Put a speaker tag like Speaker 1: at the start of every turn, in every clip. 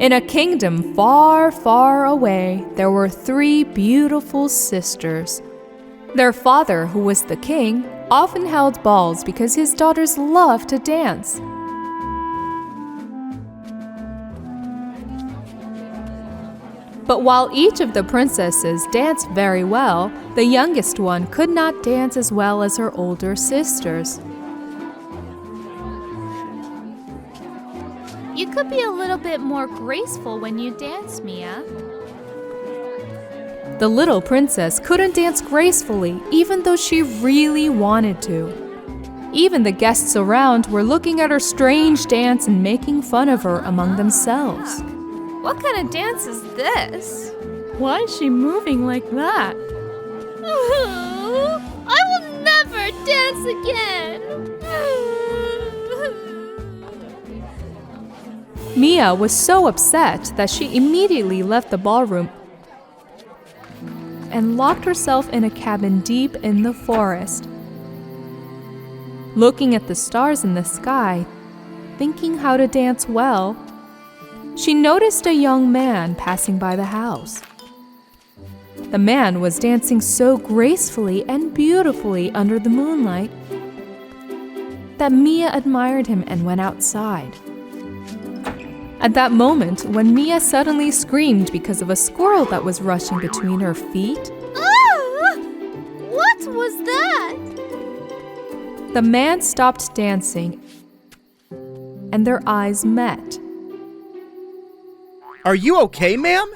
Speaker 1: In a kingdom far, far away, there were 3 beautiful sisters. Their father, who was the king, often held balls because his daughters loved to dance. But while each of the princesses danced very well, the youngest one could not dance as well as her older sisters.
Speaker 2: You could be a little bit more graceful when you dance, Mia.
Speaker 1: The little princess couldn't dance gracefully, even though she really wanted to. Even the guests around were looking at her strange dance and making fun of her among themselves.
Speaker 2: What kind of dance is this?
Speaker 1: Why is she moving like that?
Speaker 2: I will never dance again.
Speaker 1: Mia was so upset that she immediately left the ballroom and locked herself in a cabin deep in the forest. Looking at the stars in the sky, thinking how to dance well, she noticed a young man passing by the house. The man was dancing so gracefully and beautifully under the moonlight that Mia admired him and went outside. At that moment, when Mia suddenly screamed because of a squirrel that was rushing between her feet,
Speaker 2: Ah! What was that?
Speaker 1: the man stopped dancing and their eyes met.
Speaker 3: Are you okay, ma'am?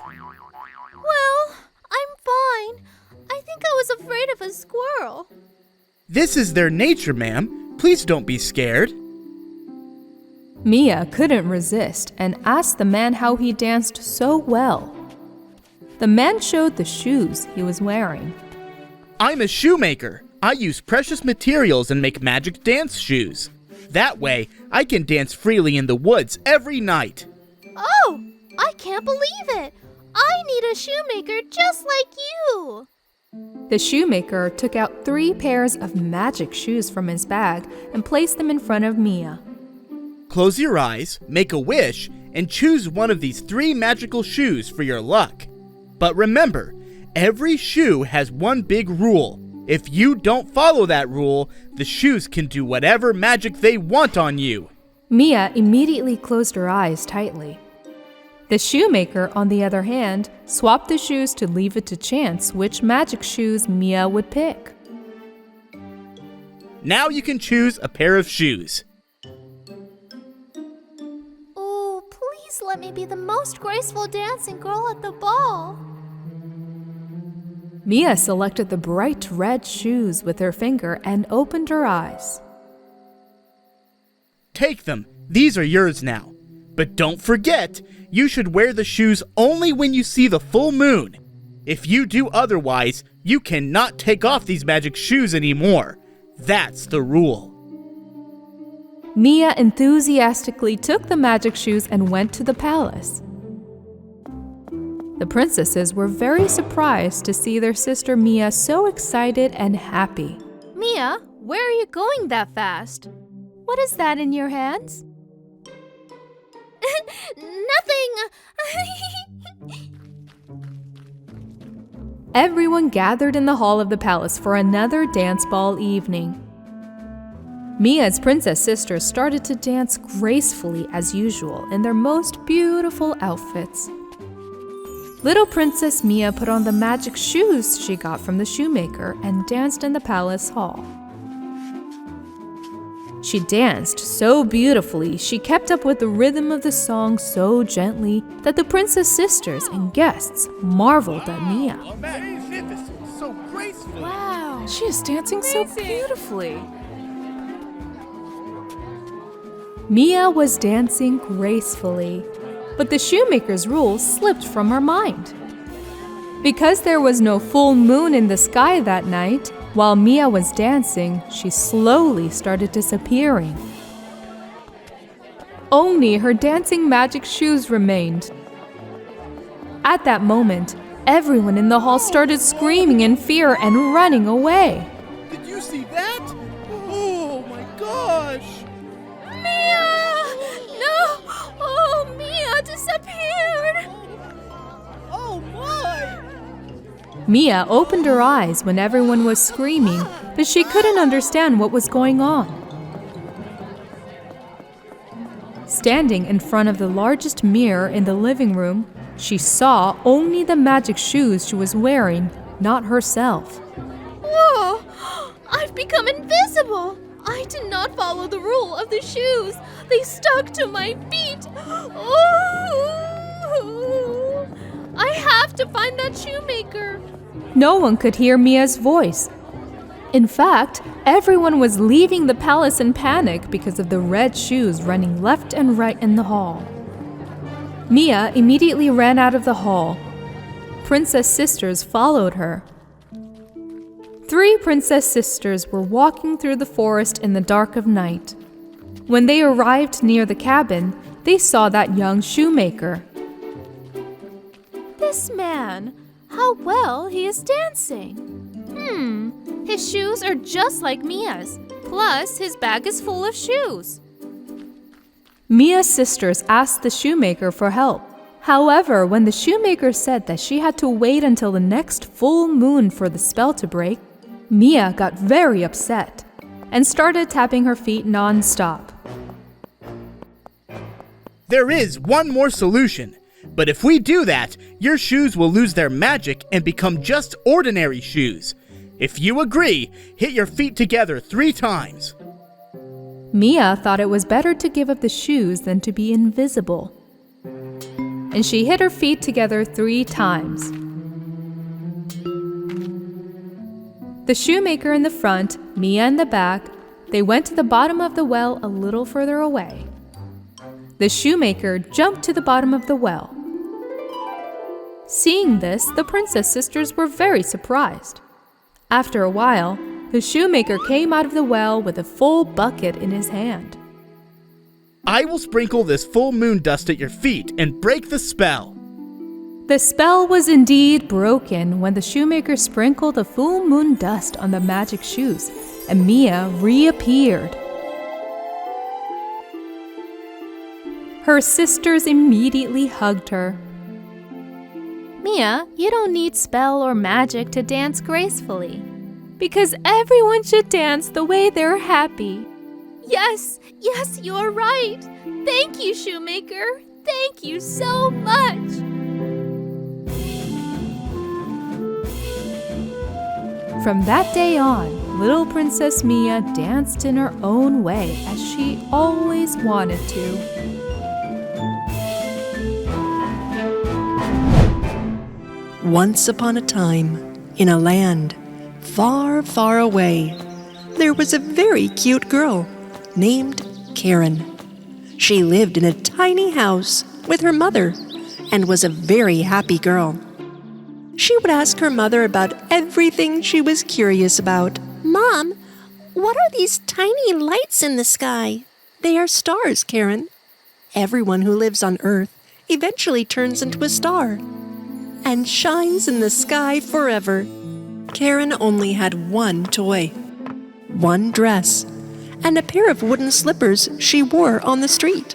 Speaker 2: Well, I'm fine. I think I was afraid of a squirrel.
Speaker 3: This is their nature, ma'am. Please don't be scared.
Speaker 1: Mia couldn't resist and asked the man how he danced so well. The man showed the shoes he was wearing.
Speaker 3: I'm a shoemaker. I use precious materials and make magic dance shoes. That way, I can dance freely in the woods every night.
Speaker 2: Oh, I can't believe it. I need a shoemaker just like you.
Speaker 1: The shoemaker took out 3 pairs of magic shoes from his bag and placed them in front of Mia.
Speaker 3: Close your eyes, make a wish, and choose one of these 3 magical shoes for your luck. But remember, every shoe has one big rule. If you don't follow that rule, the shoes can do whatever magic they want on you.
Speaker 1: Mia immediately closed her eyes tightly. The shoemaker, on the other hand, swapped the shoes to leave it to chance which magic shoes Mia would pick.
Speaker 3: Now you can choose a pair of shoes.
Speaker 2: Oh, please let me be the most graceful dancing girl at the ball.
Speaker 1: Mia selected the bright red shoes with her finger and opened her eyes.
Speaker 3: Take them. These are yours now. But don't forget, you should wear the shoes only when you see the full moon. If you do otherwise, you cannot take off these magic shoes anymore. That's the rule.
Speaker 1: Mia enthusiastically took the magic shoes and went to the palace. The princesses were very surprised to see their sister Mia so excited and happy.
Speaker 2: Mia, where are you going that fast?
Speaker 1: What is that in your hands?
Speaker 2: Nothing.
Speaker 1: Everyone gathered in the hall of the palace for another dance ball evening. Mia's princess sisters started to dance gracefully as usual in their most beautiful outfits. Little Princess Mia put on the magic shoes she got from the shoemaker and danced in the palace hall. She danced so beautifully, she kept up with the rhythm of the song so gently that the princess sisters and guests marveled at Mia.
Speaker 3: Magnificent, so graceful.
Speaker 2: Wow.
Speaker 1: She is dancing so beautifully. Mia was dancing gracefully, but the shoemaker's rules slipped from her mind. Because there was no full moon in the sky that night, while Mia was dancing, she slowly started disappearing. Only her dancing magic shoes remained. At that moment, everyone in the hall started screaming in fear and running away.
Speaker 3: Did you see that? Oh my gosh!
Speaker 2: Mia! No! Oh, Mia, disappear!
Speaker 1: Mia opened her eyes when everyone was screaming, but she couldn't understand what was going on. Standing in front of the largest mirror in the living room, she saw only the magic shoes she was wearing, not herself.
Speaker 2: Whoa! I've become invisible! I did not follow the rule of the shoes. They stuck to my feet. Oh! I have to find that shoemaker.
Speaker 1: No one could hear Mia's voice. In fact, everyone was leaving the palace in panic because of the red shoes running left and right in the hall. Mia immediately ran out of the hall. Princess sisters followed her. 3 princess sisters were walking through the forest in the dark of night. When they arrived near the cabin, they saw that young shoemaker.
Speaker 2: This man, how well he is dancing. His shoes are just like Mia's. Plus, his bag is full of shoes.
Speaker 1: Mia's sisters asked the shoemaker for help. However, when the shoemaker said that she had to wait until the next full moon for the spell to break, Mia got very upset and started tapping her feet non-stop.
Speaker 3: There is one more solution, but if we do that, your shoes will lose their magic and become just ordinary shoes. If you agree, hit your feet together 3 times.
Speaker 1: Mia thought it was better to give up the shoes than to be invisible. And she hit her feet together 3 times. The shoemaker in the front, Mia in the back, they went to the bottom of the well a little further away. The shoemaker jumped to the bottom of the well. Seeing this, the princess sisters were very surprised. After a while, the shoemaker came out of the well with a full bucket in his hand.
Speaker 3: I will sprinkle this full moon dust at your feet and break the spell.
Speaker 1: The spell was indeed broken when the shoemaker sprinkled the full moon dust on the magic shoes, and Mia reappeared. Her sisters immediately hugged her.
Speaker 2: Mia, you don't need spell or magic to dance gracefully.
Speaker 1: Because everyone should dance the way they're happy.
Speaker 2: Yes, you're right. Thank you, shoemaker. Thank you so much.
Speaker 1: From that day on, little Princess Mia danced in her own way as she always wanted to.
Speaker 4: Once upon a time, in a land far, far away, there was a very cute girl named Karen. She lived in a tiny house with her mother and was a very happy girl. She would ask her mother about everything she was curious about.
Speaker 5: Mom, what are these tiny lights in the sky?
Speaker 4: They are stars, Karen. Everyone who lives on Earth eventually turns into a star and shines in the sky forever. Karen only had one toy, one dress, and a pair of wooden slippers she wore on the street.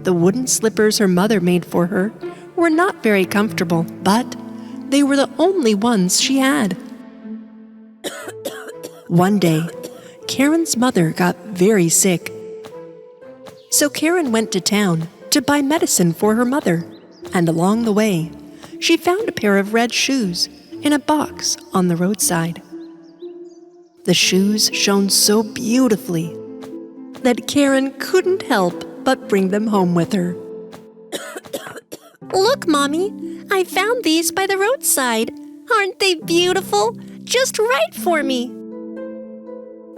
Speaker 4: The wooden slippers her mother made for her were not very comfortable, but they were the only ones she had. One day, Karen's mother got very sick. So Karen went to town to buy medicine for her mother, and along the way, she found a pair of red shoes in a box on the roadside. The shoes shone so beautifully that Karen couldn't help but bring them home with her.
Speaker 5: Look, Mommy, I found these by the roadside. Aren't they beautiful? Just right for me.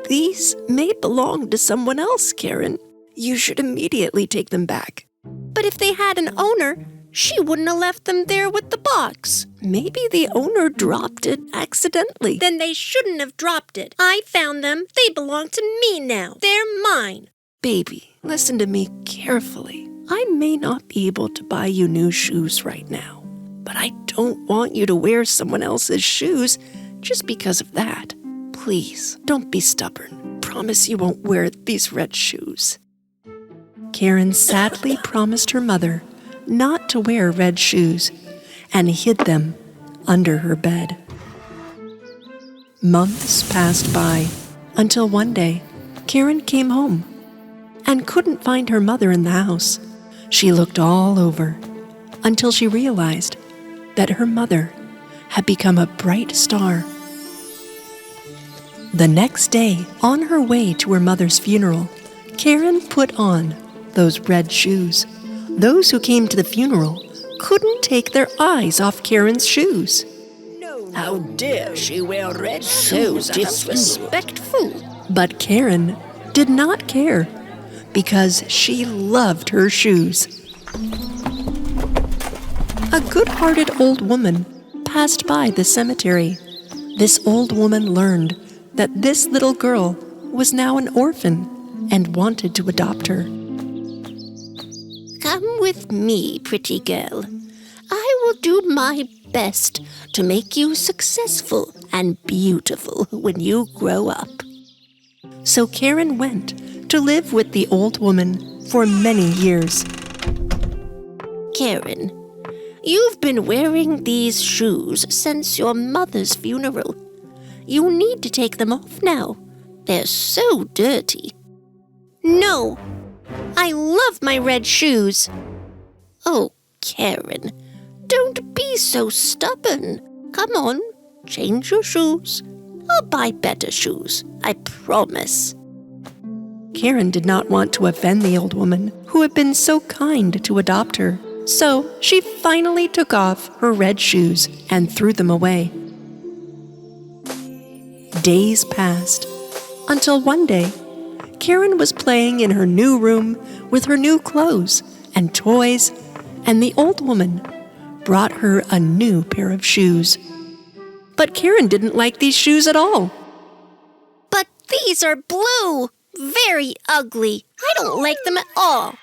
Speaker 4: These may belong to someone else, Karen. You should immediately take them back.
Speaker 5: But if they had an owner, she wouldn't have left them there with the box.
Speaker 4: Maybe the owner dropped it accidentally.
Speaker 5: Then they shouldn't have dropped it. I found them. They belong to me now. They're mine.
Speaker 4: Baby, listen to me carefully. I may not be able to buy you new shoes right now, but I don't want you to wear someone else's shoes just because of that. Please, don't be stubborn. Promise you won't wear these red shoes. Karen sadly promised her mother not to wear red shoes and hid them under her bed. Months passed by until one day, Karen came home and couldn't find her mother in the house. She looked all over until she realized that her mother had become a bright star. The next day, on her way to her mother's funeral, Karen put on those red shoes. Those who came to the funeral couldn't take their eyes off Karen's shoes.
Speaker 5: How dare she wear red shoes? So disrespectful.
Speaker 4: But Karen did not care because she loved her shoes. A good-hearted old woman passed by the cemetery. This old woman learned that this little girl was now an orphan and wanted to adopt her.
Speaker 5: Come with me, pretty girl. I will do my best to make you successful and beautiful when you grow up.
Speaker 4: So Karen went to live with the old woman for many years.
Speaker 5: Karen, you've been wearing these shoes since your mother's funeral. You need to take them off now. They're so dirty. No, I love my red shoes. Oh, Karen, don't be so stubborn. Come on, change your shoes. I'll buy better shoes, I promise.
Speaker 4: Karen did not want to offend the old woman who had been so kind to adopt her. So she finally took off her red shoes and threw them away. Days passed until one day, Karen was playing in her new room with her new clothes and toys, and the old woman brought her a new pair of shoes. But Karen didn't like these shoes at all.
Speaker 5: But these are blue. Very ugly. I don't like them at all.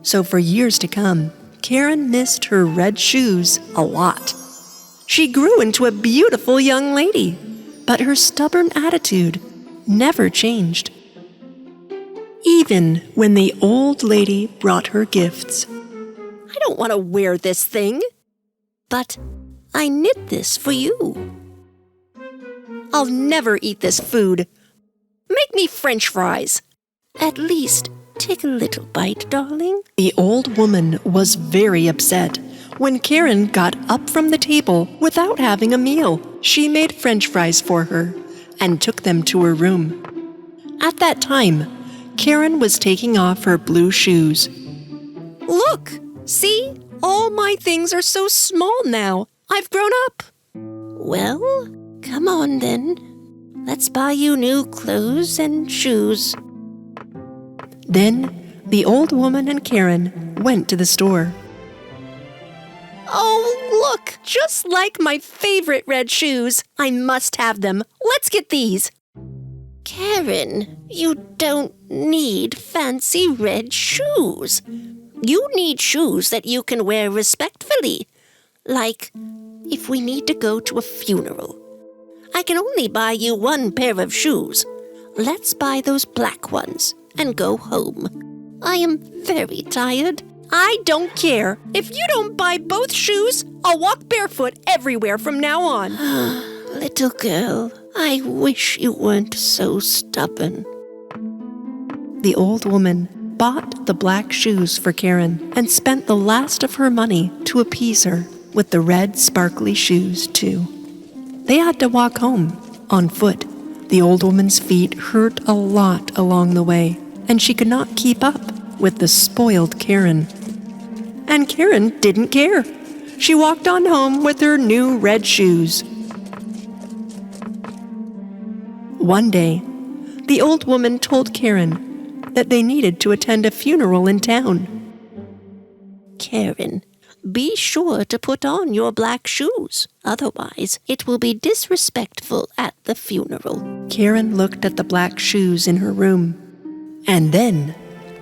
Speaker 4: So for years to come, Karen missed her red shoes a lot. She grew into a beautiful young lady, but her stubborn attitude never changed. Even when the old lady brought her gifts.
Speaker 5: I don't want to wear this thing, but I knit this for you.
Speaker 4: I'll never eat this food.
Speaker 5: Make me French fries. At least take a little bite, darling.
Speaker 4: The old woman was very upset when Karen got up from the table without having a meal. She made French fries for her and took them to her room. At that time, Karen was taking off her blue shoes.
Speaker 5: Look, see? All my things are so small now. I've grown up. Well, come on then. Let's buy you new clothes and shoes.
Speaker 4: Then the old woman and Karen went to the store.
Speaker 5: Oh, look, just like my favorite red shoes. I must have them. Let's get these. Karen, you don't need fancy red shoes. You need shoes that you can wear respectfully. Like, if we need to go to a funeral. I can only buy you one pair of shoes. Let's buy those black ones and go home. I am very tired.
Speaker 4: I don't care. If you don't buy both shoes, I'll walk barefoot everywhere from now on.
Speaker 5: Little girl, I wish you weren't so stubborn.
Speaker 4: The old woman bought the black shoes for Karen and spent the last of her money to appease her with the red sparkly shoes, too. They had to walk home on foot. The old woman's feet hurt a lot along the way, and she could not keep up with the spoiled Karen. And Karen didn't care. She walked on home with her new red shoes. One day, the old woman told Karen that they needed to attend a funeral in town.
Speaker 5: Karen, be sure to put on your black shoes. Otherwise, it will be disrespectful at the funeral.
Speaker 4: Karen looked at the black shoes in her room, and then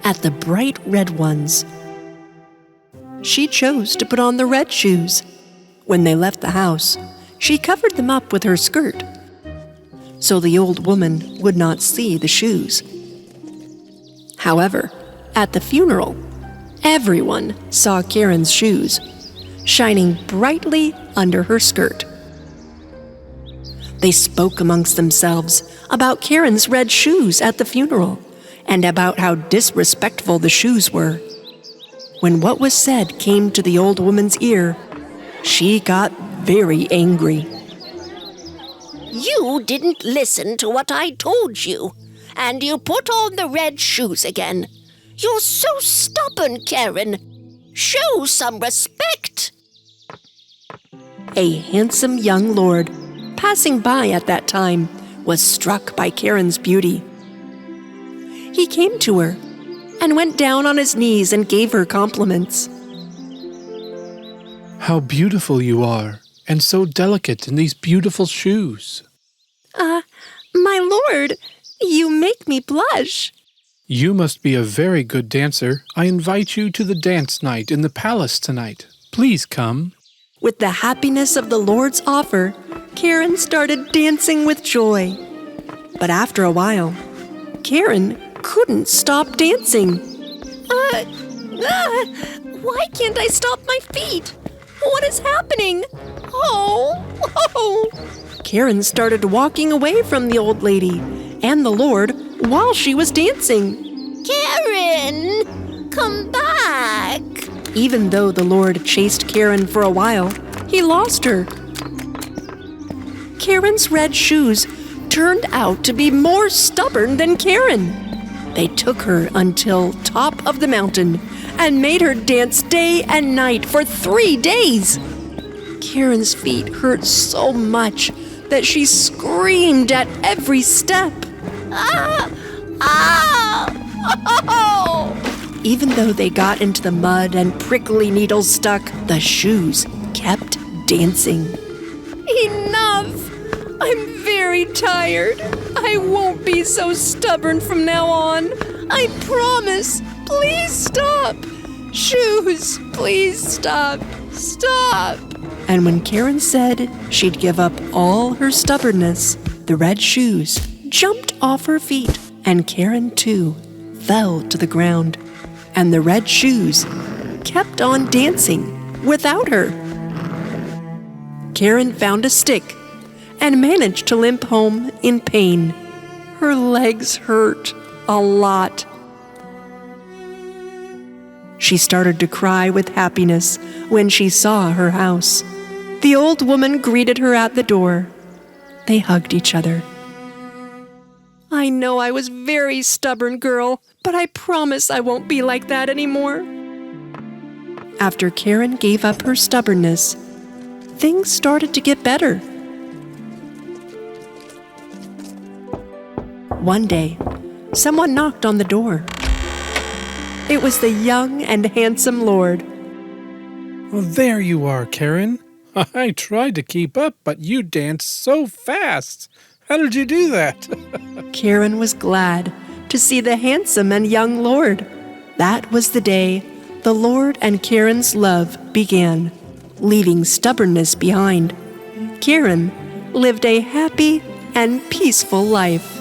Speaker 4: at the bright red ones. She chose to put on the red shoes. When they left the house, she covered them up with her skirt, so the old woman would not see the shoes. However, at the funeral, everyone saw Karen's shoes. shining brightly under her skirt. They spoke amongst themselves about Karen's red shoes at the funeral and about how disrespectful the shoes were. When what was said came to the old woman's ear, she got very angry.
Speaker 5: You didn't listen to what I told you, and you put on the red shoes again. You're so stubborn, Karen. Show some respect.
Speaker 4: A handsome young lord passing by at that time was struck by Karen's beauty. He came to her and went down on his knees and gave her compliments.
Speaker 6: How beautiful you are, and so delicate in these beautiful shoes.
Speaker 4: My lord, you make me blush.
Speaker 6: You must be a very good dancer. I invite you to the dance night in the palace tonight. Please come.
Speaker 4: With the happiness of the Lord's offer, Karen started dancing with joy. But after a while, Karen couldn't stop dancing. Why can't I stop my feet? What is happening? Oh! Karen started walking away from the old lady and the Lord while she was dancing.
Speaker 5: Karen, come back.
Speaker 4: Even though the Lord chased Karen for a while, he lost her. Karen's red shoes turned out to be more stubborn than Karen. They took her until top of the mountain and made her dance day and night for 3 days. Karen's feet hurt so much that she screamed at every step. Even though they got into the mud and prickly needles stuck, the shoes kept dancing. Enough! I'm very tired. I won't be so stubborn from now on. I promise. Please stop. Shoes, please stop. Stop. And when Karen said she'd give up all her stubbornness, the red shoes jumped off her feet, and Karen too fell to the ground. And the red shoes kept on dancing without her. Karen found a stick and managed to limp home in pain. Her legs hurt a lot. She started to cry with happiness when she saw her house. The old woman greeted her at the door. They hugged each other. I know I was very stubborn, girl, but I promise I won't be like that anymore. After Karen gave up her stubbornness, things started to get better. One day, someone knocked on the door. It was the young and handsome Lord.
Speaker 6: Well, there you are, Karen. I tried to keep up, but you danced so fast. How did you do that?
Speaker 4: Karen was glad to see the handsome and young Lord. That was the day the Lord and Karen's love began, leaving stubbornness behind. Karen lived a happy and peaceful life.